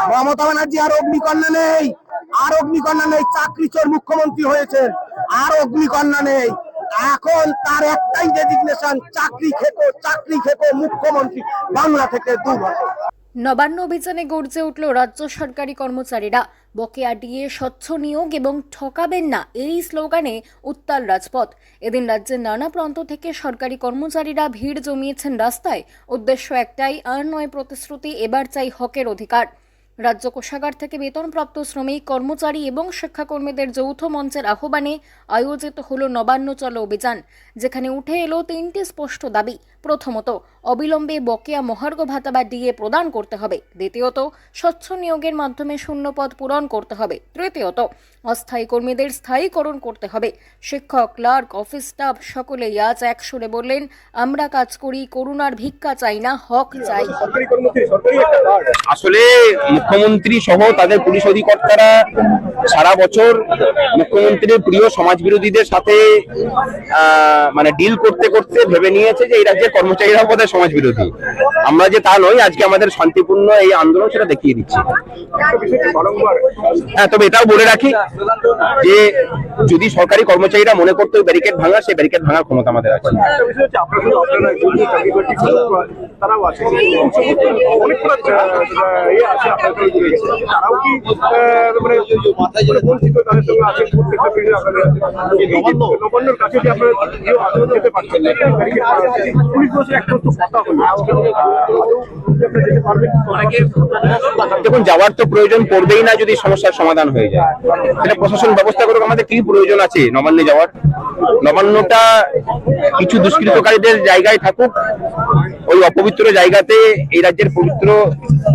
মমতা ব্যানার্জি আর অগ্নিকন্যা নেই, আর অগ্নিকন্যা নেই। চাকরি চোর মুখ্যমন্ত্রী হয়েছেন, আর অগ্নিকন্যা নেই। এখন তার একটাই ডেজিগনেশন, চাকরি খেকো মুখ্যমন্ত্রী বাংলা থেকে দূর হও। নবান্ন অভিযানে গর্জে উঠল রাজ্য সরকারি কর্মচারীরা। বকেয়া ডিএ, স্বচ্ছ নিয়োগ এবং ঠকাবেন না, এই স্লোগানে উত্তাল রাজপথ। এদিন রাজ্যের নানা প্রান্ত থেকে সরকারি কর্মচারীরা ভিড় জমিয়েছেন রাস্তায়। উদ্দেশ্য একটাই, আর নয় প্রতিশ্রুতি, এবার চাই হকের অধিকার। রাজ্য কোষাগার থেকে বেতনপ্রাপ্ত শ্রমিক, কর্মচারী এবং শিক্ষাকর্মীদের যৌথ মঞ্চের আহ্বানে আয়োজিত হল নবান্ন চলো অভিযান, যেখানে উঠে এলো তিনটি স্পষ্ট দাবি। প্রথমত, অবিলম্বে বকেয়া মহার্ঘ ভাতা বা ডিএ প্রদান করতে হবে। দ্বিতীয়ত, স্বচ্ছ নিয়োগের মাধ্যমে শূন্যপদ পূরণ করতে হবে। তৃতীয়ত, অস্থায়ী কর্মীদের স্থায়ীকরণ করতে হবে। শিক্ষক, ক্লার্ক, অফিস স্টাফ সকলেই আজ এক সুরে বললেন, আমরা কাজ করি, করুণার ভিক্ষা চাই না, হক চাই। আসলে মুখ্যমন্ত্রী সহ তাদের পুলিশ অধিকর্তারা সারা বছর মুখ্যমন্ত্রীর প্রিয় সমাজ বিরোধীদের সাথে মানে ডিল করতে করতে ভেবে নিয়েছে যে এই রাজ্যের কর্মচারীরা বোধহয় সমাজ বিরোধী। আমরা যে তা নই, আজকে আমাদের শান্তিপূর্ণ এই আন্দোলন সেটা দেখিয়ে দিচ্ছে। হ্যাঁ, তবে এটাও বলে রাখি যে যদি সরকারি কর্মচারীরা মনে করতো ব্যারিকেড ভাঙা, সেই ব্যারিকেড ভাঙার ক্ষমতা আমাদের আছে। দেখুন, যাওয়ার তো প্রয়োজন পড়বেই না যদি সমস্যার সমাধান হয়ে যায়। তাহলে প্রশাসন ব্যবস্থা করুক। আমাদের কি প্রয়োজন আছে নবান্নে যাওয়ার? নবান্নটা কিছু দুষ্কৃতকারীদের জায়গায় থাকুক, ওই অপবিত্র জায়গাতে এই রাজ্যের পবিত্র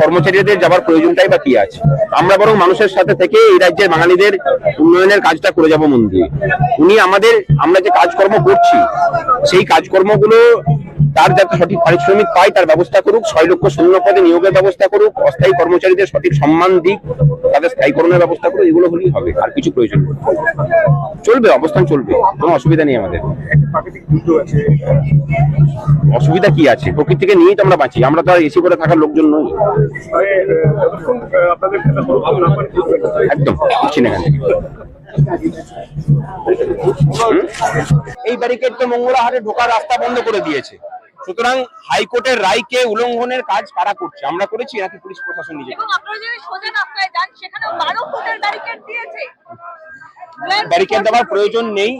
কর্মচারীদের যাবার প্রয়োজনটাই বা কি আছে? আমরা বরং মানুষের সাথে থেকে এই রাজ্যের বাঙালিদের উন্নয়নের কাজটা করে যাব মন দিয়ে। আমরা যে কাজকর্ম করছি সেই কাজকর্মগুলো তার যাতে সঠিক পারিশ্রমিক পায় তার ব্যবস্থা করুক, 6 লক্ষ শূন্য পদে নিয়োগের ব্যবস্থা করুক, অস্থায়ী কর্মচারীদের সঠিক সম্মান দিক, তাদের স্থায়ীকরণের ব্যবস্থা করুক। এগুলো হলেই হবে, আর কিছু প্রয়োজন চলবে, অবস্থান চলবে, কোনো অসুবিধা নেই আমাদের। অসুবিধা কি আছে? প্রকৃতিকে নিয়েই তো আমরা বাঁচি, আমরা তো আর এসি করে থাকার লোকজন নই। একদম বুঝছি না। এই ব্যারিকেড তো মঙ্গলাহাটে ঢোকার রাস্তা বন্ধ করে দিয়েছে। সুতরাং হাইকোর্টের রায়কে উল্লঙ্ঘনের কাজ কারা করছে? আমরা করেছি নাকি পুলিশ প্রশাসন নিজে? ব্যারিকেড দেওয়ার প্রয়োজন নেই।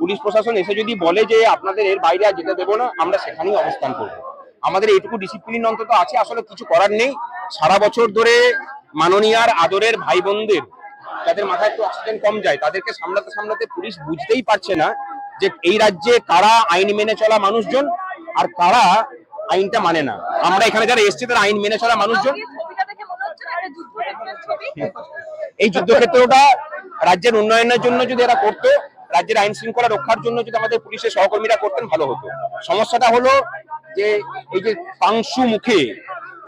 পুলিশ প্রশাসন এসে যদি বলে যে আপনাদের এর বাইরে আর যেতে দেবো না, আমরা সেখানেই অবস্থান করবো। আমাদের এইটুকু ডিসিপ্লিন অন্তত আছে। আসলে কিছু করার নেই। সারা বছর ধরে মাননীয়ার আদরের ভাই বোনদের যাদের মাথায় একটু অক্সিজেন কম যায়, তাদেরকে সামলাতে সামলাতে পুলিশ বুঝতেই পারছে না যে এই রাজ্যে কারা আইন মেনে চলা মানুষজন আর কারা আইনটা মানে না। আমরা এখানে যারা এসছি তারা আইন মেনে চলা মানুষজন। এই যুদ্ধক্ষেত্রটা রাজ্যের উন্নয়নের জন্য যদি এরা করতো, রাজ্যের আইন শৃঙ্খলা রক্ষার জন্য যদি আমাদের পুলিশের সহকর্মীরা করতেন, ভালো হতো। সমস্যাটা হলো যে এই যে পাংশু মুখে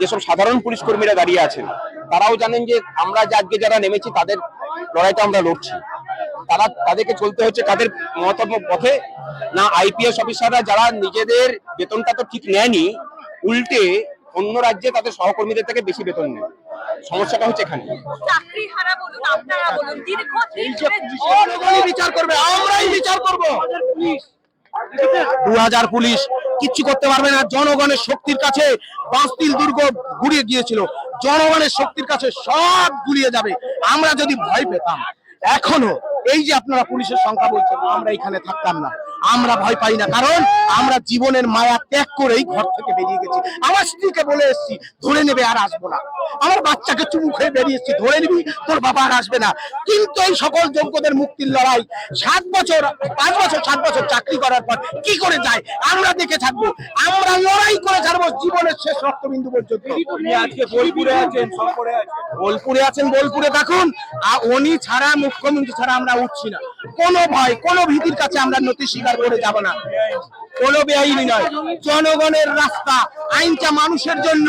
যেসব সাধারণ পুলিশ কর্মীরা দাঁড়িয়ে আছেন, তারাও জানেন যে আমরা যে আজকে যারা নেমেছি তাদের লড়াইটা আমরা লড়ছি। তাদেরকে চলতে হচ্ছে কাদের মতামত পথে না? আইপিএস অফিসাররা যারা নিজেদের বেতনটা তো ঠিক নেয়নি, উল্টে অন্য রাজ্যে তাদের সহকর্মীদের থেকে বেশি বেতন নেয়। সমস্যাটা হচ্ছে এখানে। বিচার করবে, আমরাই বিচার করবো। 2000 পুলিশ কিচ্ছু করতে পারবে না। জনগণের শক্তির কাছে বাস্তিল দুর্গ গুড়িয়ে গিয়েছিল, জনগণের শক্তির কাছে সব গুলিয়ে যাবে। আমরা যদি ভয় পেতাম, এখনো এই যে আপনারা পুলিশের সংখ্যা বলছেন, আমরা এখানে থাকতাম না। আমরা ভয় পাই না, কারণ আমরা জীবনের মায়া ত্যাগ করেই ঘর থেকে বেরিয়ে গেছি। আমার স্ত্রীকে বলে এসেছি, ধরে নেবে আর আসবো না। আমার বাচ্চাকে চুমু খেয়ে বেরিয়ে এসেছি, ধরে নিবি, তোর বাবা আর আসবে না। কিন্তু এই সকল যোগ্যদের মুক্তির লড়াই 7 বছর 5 বছর 7 বছর চাকরি করার পর কি করে যায় আমরা দেখে থাকবো। আমরা লড়াই করে ছাড়বো জীবনের শেষ রক্তবিন্দু পর্যন্ত। আজকে বোলপুরে আছেন, বোলপুরে আছেন, বোলপুরে থাকুন। উনি ছাড়া, মুখ্যমন্ত্রী ছাড়া আমরা উঠছি না। কোনো ভয়, কোনো ভীতির কাছে আমরা নতি স্বীকার করে যাব না। কোনো বেআইনি নয়, জনগণের রাস্তা। আইনটা মানুষের জন্য,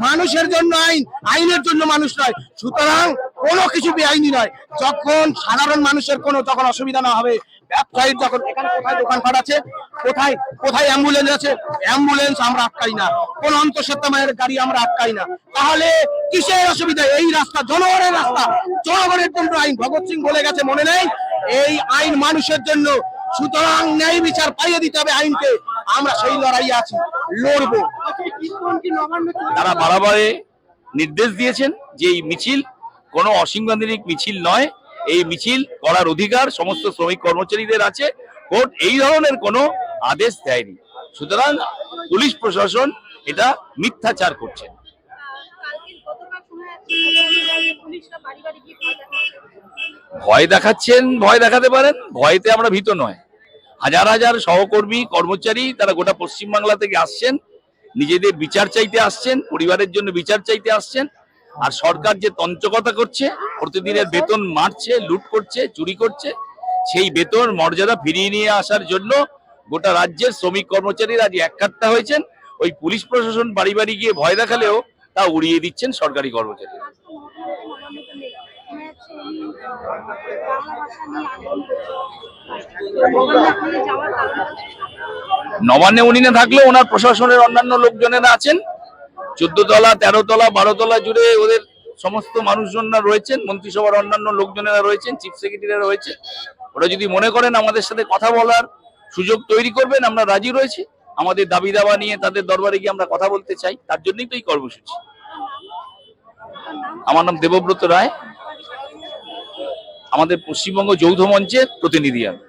মানুষের জন্য আইন, আইনের জন্য মানুষ নয়। সুতরাং কোনো কিছু বেআইনি নয়। যখন সাধারণ মানুষের কোনো যখন অসুবিধা না হবে, ব্যবসায়ীর যখন এখানে কোথায় দোকানপাট আছে, কোথায় কোথায় অ্যাম্বুলেন্স আছে, অ্যাম্বুলেন্স আমরা আটকাই না, কোন অন্তঃসত্ত্বা মায়ের গাড়ি আমরা আটকাই না। তাহলে কিসের অসুবিধা? এই রাস্তা জনগণের রাস্তা, জনগণের জন্য আইন। ভগৎ সিং বলে গেছে, মনে নেই? এই আইন মানুষের জন্য, সুতরাং ন্যায় বিচার পাইয়ে দিতে হবে আইনকে। আমরা সেই লড়াই আছি, লড়বো। তারা বারবারে নির্দেশ দিয়েছেন যে এই মিছিল কোনো অসাংবিধানিক মিছিল নয়, এই মিছিল করার অধিকার সমস্ত শ্রমিক কর্মচারীদের আছে। কোর্ট এই ধরনের কোনো আদেশ দেয়নি, সুতরাং পুলিশ প্রশাসন এটা মিথ্যাচার করছে। ভয় দেখাচ্ছেন, ভয় দেখাতে পারেন, ভয়তে আমরা ভীত নয়। হাজার হাজার সহকর্মী কর্মচারী তারা গোটা পশ্চিমবাংলা থেকে আসছেন, নিজেদের বিচার চাইতে আসছেন, পরিবারের জন্য বিচার চাইতে আসছেন। আর সরকার যে তন্ত্রকতা করছে, প্রতিদিনের বেতন মারছে, লুট করছে, চুরি করছে, সেই বেতন মর্যাদা ফিরিয়ে নিয়ে আসার জন্য গোটা রাজ্যের শ্রমিক কর্মচারীরা আজ এককাট্টা হয়েছেন। ওই পুলিশ প্রশাসন বাড়ি বাড়ি গিয়ে ভয় দেখালেও তা উড়িয়ে দিচ্ছেন সরকারি কর্মচারী। নবান্নে উনি না থাকলেও ওনার প্রশাসনের অন্যান্য লোকজনেরা আছেন। 14 তলা, 13 তলা, 12 তলা জুড়ে ওদের সমস্ত মানুষজনরা রয়েছেন, মন্ত্রিসভার অন্যান্য লোকজনেরা রয়েছেন, চিফ সেক্রেটারিরা রয়েছে। ওরা যদি মনে করেন আমাদের সাথে কথা বলার সুযোগ তৈরি করবেন, আমরা রাজি রয়েছি। আমাদের দাবি দাবা নিয়ে তাদের দরবারে গিয়ে আমরা কথা বলতে চাই, তার জন্যই তো এই কর্মসূচি। আমার নাম দেবব্রত রায়, আমাদের পশ্চিমবঙ্গ যৌথ মঞ্চের প্রতিনিধি আমি।